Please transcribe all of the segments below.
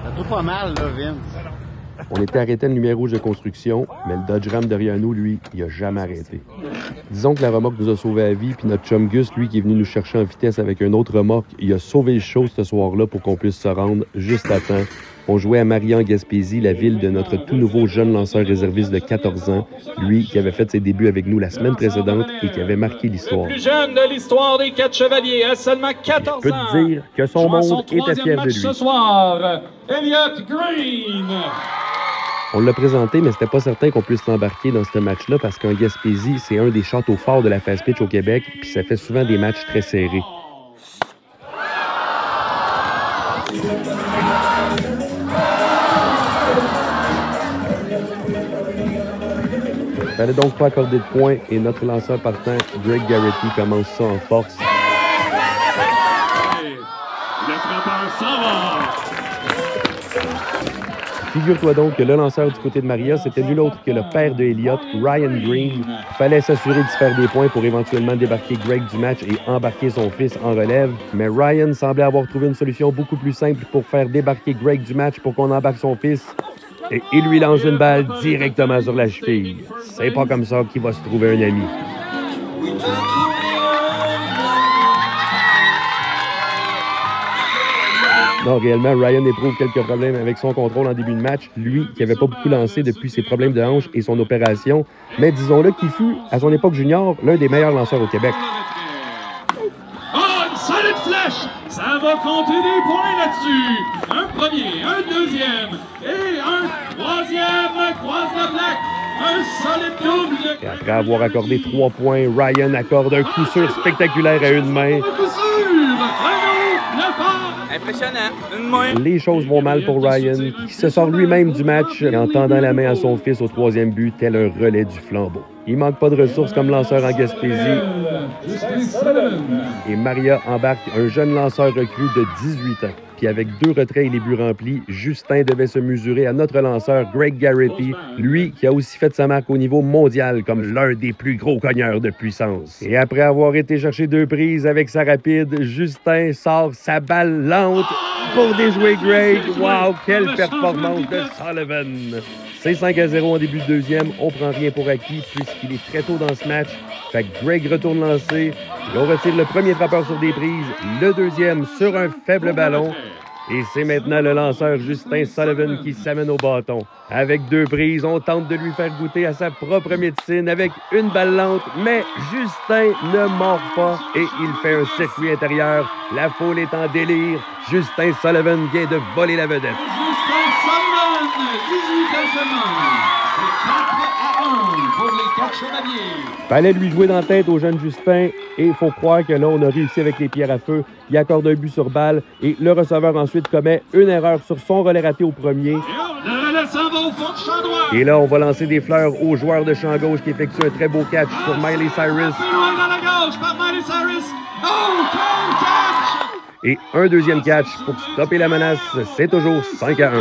Ça doit pas mal, là, Vince. On était arrêté à une lumière rouge de construction, mais le Dodge Ram derrière nous, lui, il a jamais arrêté. Disons que la remorque nous a sauvé la vie, puis notre chum Gus, lui, qui est venu nous chercher en vitesse avec une autre remorque, il a sauvé le show ce soir-là pour qu'on puisse se rendre juste à temps. On jouait à Maria en Gaspésie, la ville de notre tout nouveau jeune lanceur réserviste de 14 ans, lui qui avait fait ses débuts avec nous la semaine précédente et qui avait marqué l'histoire. Le plus jeune de l'histoire des 4 chevaliers à seulement 14 ans. Je peux te dire que son monde était fier de lui. Ce soir, Elliott Green. On l'a présenté, mais c'était pas certain qu'on puisse l'embarquer dans ce match-là parce qu'en Gaspésie, c'est un des châteaux forts de la fast pitch au Québec, puis ça fait souvent des matchs très serrés. Fallait donc pas accorder de points et notre lanceur partant, Greg Garrity, commence ça en force. Le frappeur s'en va. Figure-toi donc que le lanceur du côté de Maria, c'était nul autre que le père de Elliott, Ryan Green. Fallait s'assurer de se faire des points pour éventuellement débarquer Greg du match et embarquer son fils en relève. Mais Ryan semblait avoir trouvé une solution beaucoup plus simple pour faire débarquer Greg du match pour qu'on embarque son fils. Et il lui lance une balle directement sur la cheville. C'est pas comme ça qu'il va se trouver un ami. Non, réellement, Ryan éprouve quelques problèmes avec son contrôle en début de match. Lui, qui n'avait pas beaucoup lancé depuis ses problèmes de hanche et son opération. Mais disons-le qu'il fut, à son époque junior, l'un des meilleurs lanceurs au Québec. Oh, une solide flèche! Ça va compter des points là-dessus! Un premier, un deuxième et un troisième croise la plaque! Un solide double! Et après avoir accordé 3 points, Ryan accorde un coup sûr spectaculaire à une main. Impressionnant. Une main. Les choses vont mal pour Ryan, qui se sort lui-même du match en tendant la main à son fils au 3e but, tel un relais du flambeau. Il manque pas de ressources comme lanceur en Gaspésie. Et Maria embarque un jeune lanceur recru de 18 ans. Puis avec 2 retraits et les buts remplis, Justin devait se mesurer à notre lanceur Greg Garrity, lui qui a aussi fait sa marque au niveau mondial comme l'un des plus gros cogneurs de puissance. Et après avoir été chercher 2 prises avec sa rapide, Justin sort sa balle lente pour déjouer Greg. Wow, quelle performance de Sullivan! C'est 5-0 en début de deuxième. On prend rien pour acquis puisqu'il est très tôt dans ce match. Fait que Greg retourne lancer. Et on retire le premier frappeur sur des prises, le deuxième sur un faible ballon. Et c'est maintenant le lanceur Justin Sullivan qui s'amène au bâton. Avec 2 prises, on tente de lui faire goûter à sa propre médecine avec une balle lente, mais Justin ne mord pas et il fait un circuit intérieur. La foule est en délire. Justin Sullivan vient de voler la vedette. Justin Sullivan, 18 ans seulement. C'est 4-1 pour les 4 chevaliers. Fallait lui jouer dans la tête au jeune Justin et il faut croire que là, on a réussi avec les pierres à feu. Il accorde un but sur balle et le receveur ensuite commet une erreur sur son relais raté au premier. Le relais s'en va au fond du champ droit. Et là, on va lancer des fleurs au joueur de champ gauche qui effectue un très beau catch sur Miley Cyrus. Plus loin dans la gauche par Miley Cyrus. Oh, quel catch! Et un deuxième catch pour stopper la menace. C'est toujours 5-1.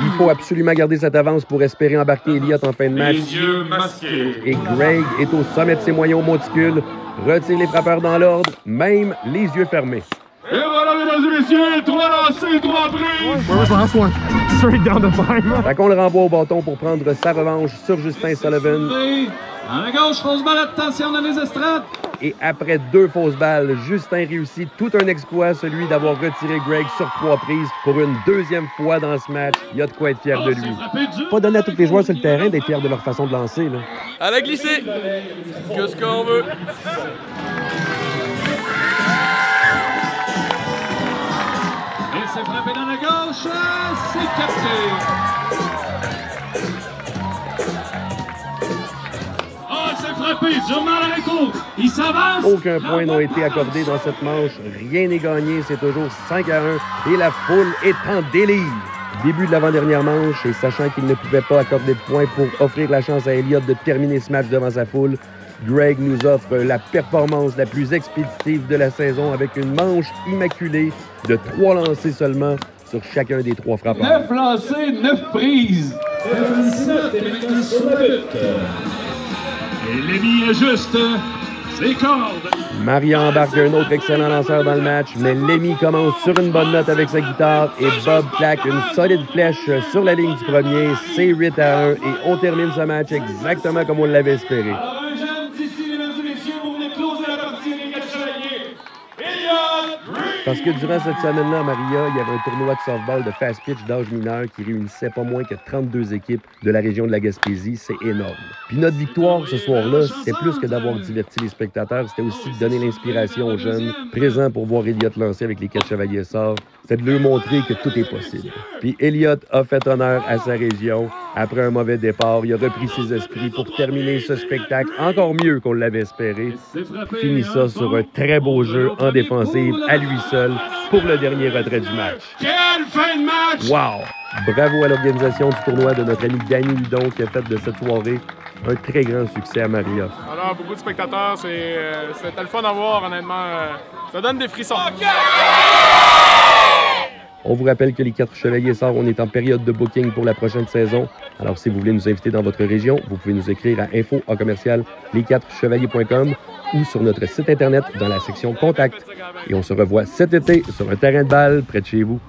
Il faut absolument garder cette avance pour espérer embarquer Elliott en fin de match. Les yeux masqués. Et Greg est au sommet de ses moyens au monticule. Retire les frappeurs dans l'ordre, même les yeux fermés. Et voilà, mesdames et messieurs, 3 lancés, 3 prises. Where was the last one? Straight down the line. Fait qu'on le renvoie au bâton pour prendre sa revanche sur Justin Sullivan. À la gauche, fausse balle, attention dans les estrades. Et après 2 fausses balles, Justin réussit tout un exploit, celui d'avoir retiré Greg sur 3 prises pour une 2e fois dans ce match. Il y a de quoi être fier de lui. Pas donné à tous les joueurs sur le terrain d'être fiers de leur façon de lancer, là. À la glissée. Qu'est-ce qu'on veut? Et c'est frappé dans la gauche, c'est capté. Frappé, durement dans les cours. Il s'avance. Aucun point n'a été accordé dans cette manche. Rien n'est gagné. C'est toujours 5-1. Et la foule est en délire. Début de l'avant-dernière manche. Et sachant qu'il ne pouvait pas accorder de points pour offrir la chance à Elliott de terminer ce match devant sa foule, Greg nous offre la performance la plus expéditive de la saison avec une manche immaculée de 3 lancés seulement sur chacun des 3 frappeurs. 9 lancés, 9 prises. Et Lévi ajuste les cordes. Maria embarque un autre excellent lanceur dans le match, mais Lemmy commence sur une bonne note avec sa guitare et Bob claque une solide flèche sur la ligne du premier. C'est 8-1 et on termine ce match exactement comme on l'avait espéré. Alors, un jeune d'ici, mesdames et messieurs, pour venir closer la partie des 4 chevaliers. Elliott Reed! Parce que durant cette semaine-là, à Maria, il y avait un tournoi de softball de fast pitch d'âge mineur qui réunissait pas moins que 32 équipes de la région de la Gaspésie. C'est énorme. Puis notre victoire ce soir-là, c'était plus que d'avoir diverti les spectateurs, c'était aussi de donner l'inspiration aux jeunes présents pour voir Elliott lancer avec les 4 chevaliers sorts. C'était de leur montrer que tout est possible. Puis Elliott a fait honneur à sa région. Après un mauvais départ, il a repris ses esprits pour terminer ce spectacle encore mieux qu'on l'avait espéré. Finit ça sur un très beau jeu en défensive à lui seul pour le dernier retrait du match. Quelle fin de match! Wow! Bravo à l'organisation du tournoi de notre ami Danny Ludon qui a fait de cette soirée un très grand succès à Maria. Alors, beaucoup de spectateurs, c'était le fun à voir, honnêtement. Ça donne des frissons. On vous rappelle que les 4 chevaliers sorts, on est en période de booking pour la prochaine saison. Alors, si vous voulez nous inviter dans votre région, vous pouvez nous écrire à info@les4chevaliers.com ou sur notre site Internet dans la section Contact. Et on se revoit cet été sur un terrain de balle près de chez vous.